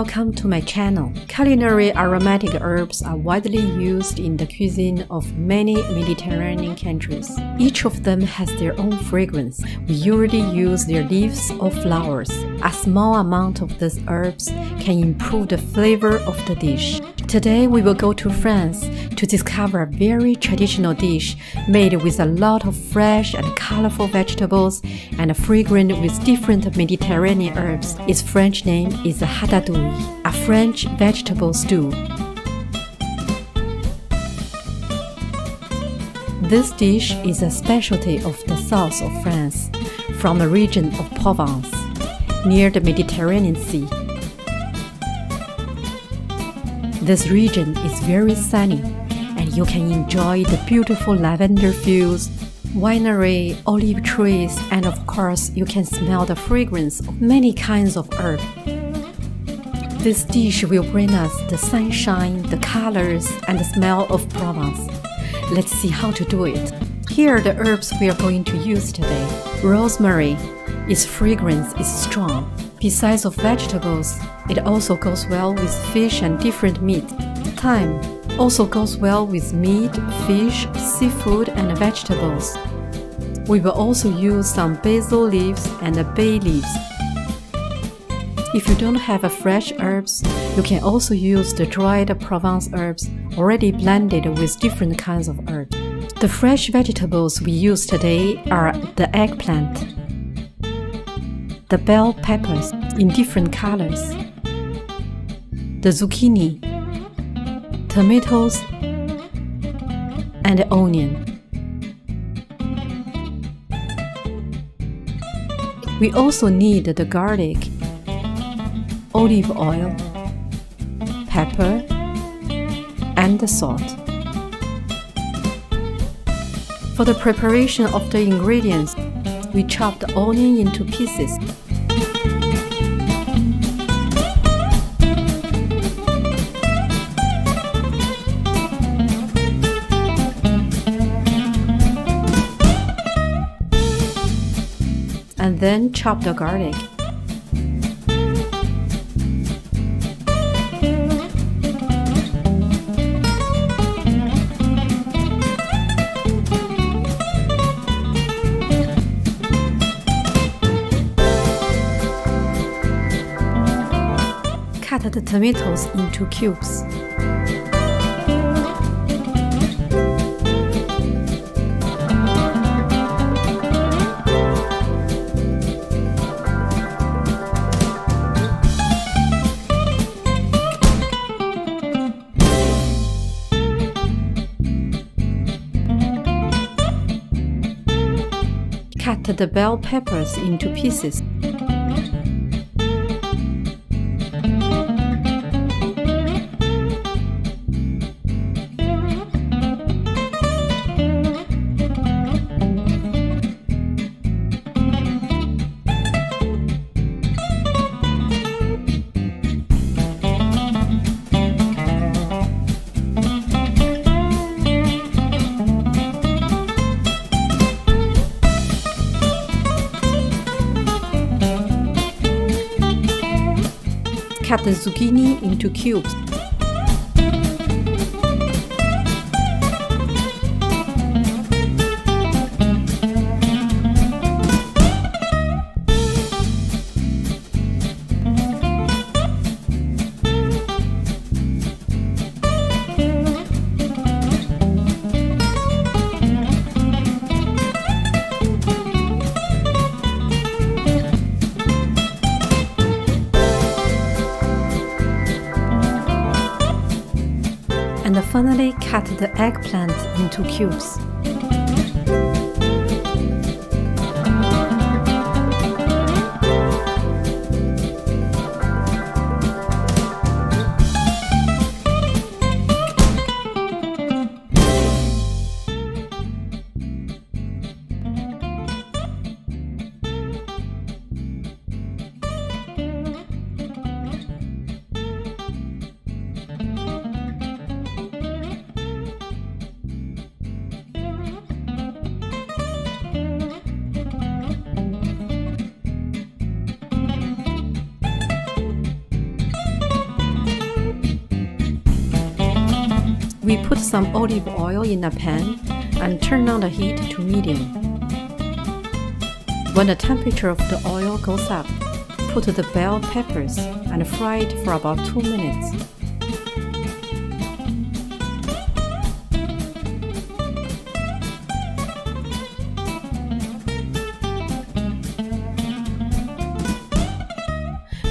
welcome to my channel. Culinary aromatic herbs are widely used in the cuisine of many Mediterranean countries. Each of them has their own fragrance. We usually use their leaves or flowers. A small amount of these herbs can improve the flavor of the dish. Today we will go to France to discover a very traditional dish made with a lot of fresh and colorful vegetables and fragrant with different Mediterranean herbs. Its French name is ratatouille, a French vegetable stew. This dish is a specialty of the south of France, from the region of Provence, near the Mediterranean Sea. This region is very sunny, and you can enjoy the beautiful lavender fields, winery, olive trees, and of course you can smell the fragrance of many kinds of herbs. This dish will bring us the sunshine, the colors, and the smell of Provence. Let's see how to do it. Here are the herbs we are going to use today. Rosemary. Its fragrance is strong. Besides of vegetables, it also goes well with fish and different meat. Thyme also goes well with meat, fish, seafood, and vegetables. We will also use some basil leaves and bay leaves. If you don't have fresh herbs, you can also use the dried Provence herbs already blended with different kinds of herbs. The fresh vegetables we use today are the eggplant, the bell peppers in different colors, the zucchini, tomatoes, and the onion. We also need the garlic, olive oil, pepper, and the salt. For the preparation of the ingredients, we chop the onion into pieces. And then chop the garlic. Cut the tomatoes into cubes. Cut the bell peppers into pieces. Cut the zucchini into cubes. And finally cut the eggplant into cubes. We put some olive oil in a pan and turn on the heat to medium. When the temperature of the oil goes up, put the bell peppers and fry it for about 2 minutes.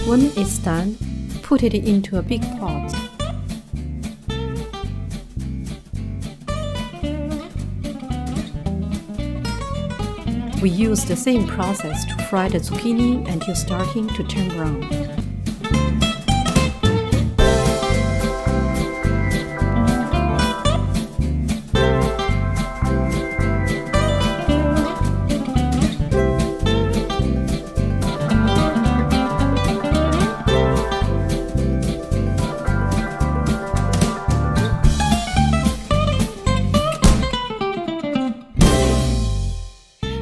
When it's done, put it into a big pot. We use the same process to fry the zucchini until starting to turn brown.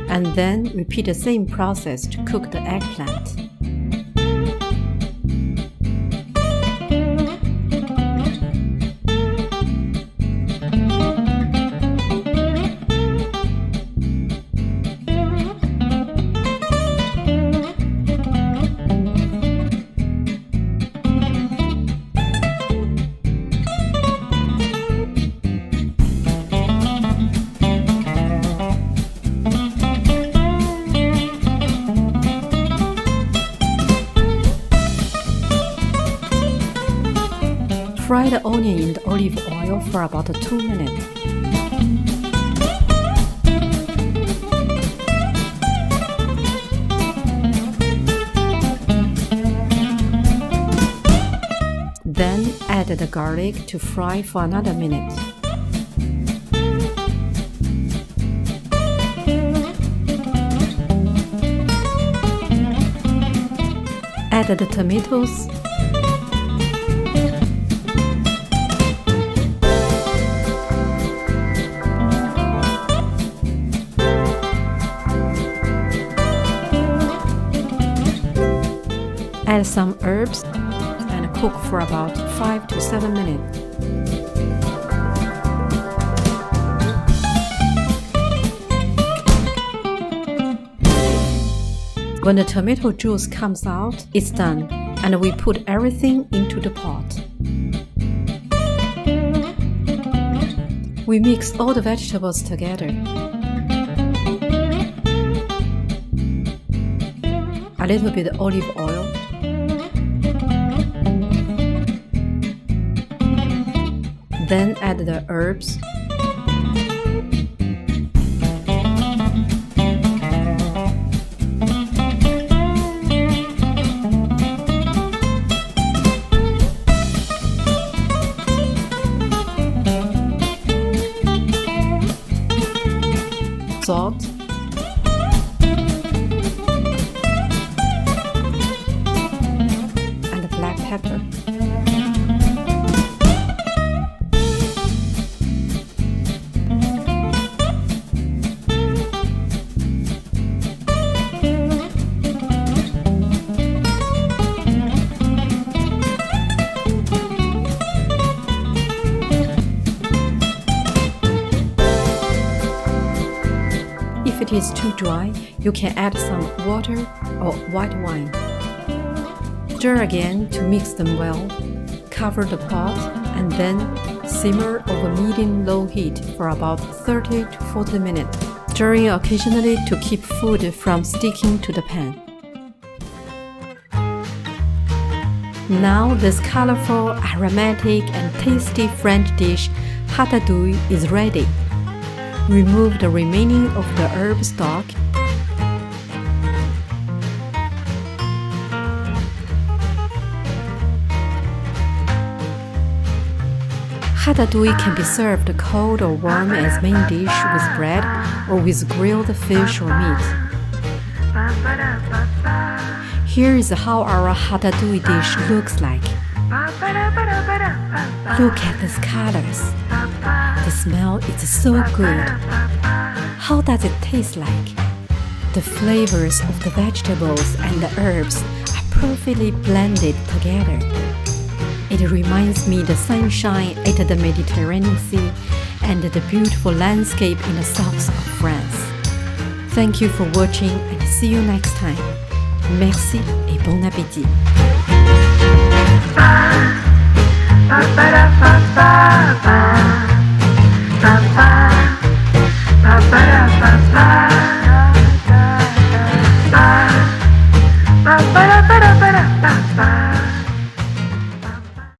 And then repeat the same process to cook the eggplant. Fry the onion in the olive oil for about 2 minutes. Then add the garlic to fry for another minute. Add the tomatoes, add some herbs and cook for about 5 to 7 minutes. When the tomato juice comes out, it's done, and we put everything into the pot. We mix all the vegetables together. A little bit of olive oil, then add the herbs, salt, and black pepper. If it is too dry, you can add some water or white wine. Stir again to mix them well. Cover the pot and then simmer over medium-low heat for about 30 to 40 minutes, stirring occasionally to keep food from sticking to the pan. Now this colorful, aromatic and tasty French dish, Ratatouille, is ready. Remove the remaining of the herb stock. Ratatouille can be served cold or warm as main dish with bread or with grilled fish or meat. Here is how our Ratatouille dish looks like. Look at these colors. The smell is so good. How does it taste like? The flavors of the vegetables and the herbs are perfectly blended together. It reminds me the sunshine at the Mediterranean Sea and the beautiful landscape in the south of France. Thank you for watching and see you next time. Merci et bon appétit. Ba, ba, ba, ba, ba, ba, ba, ba.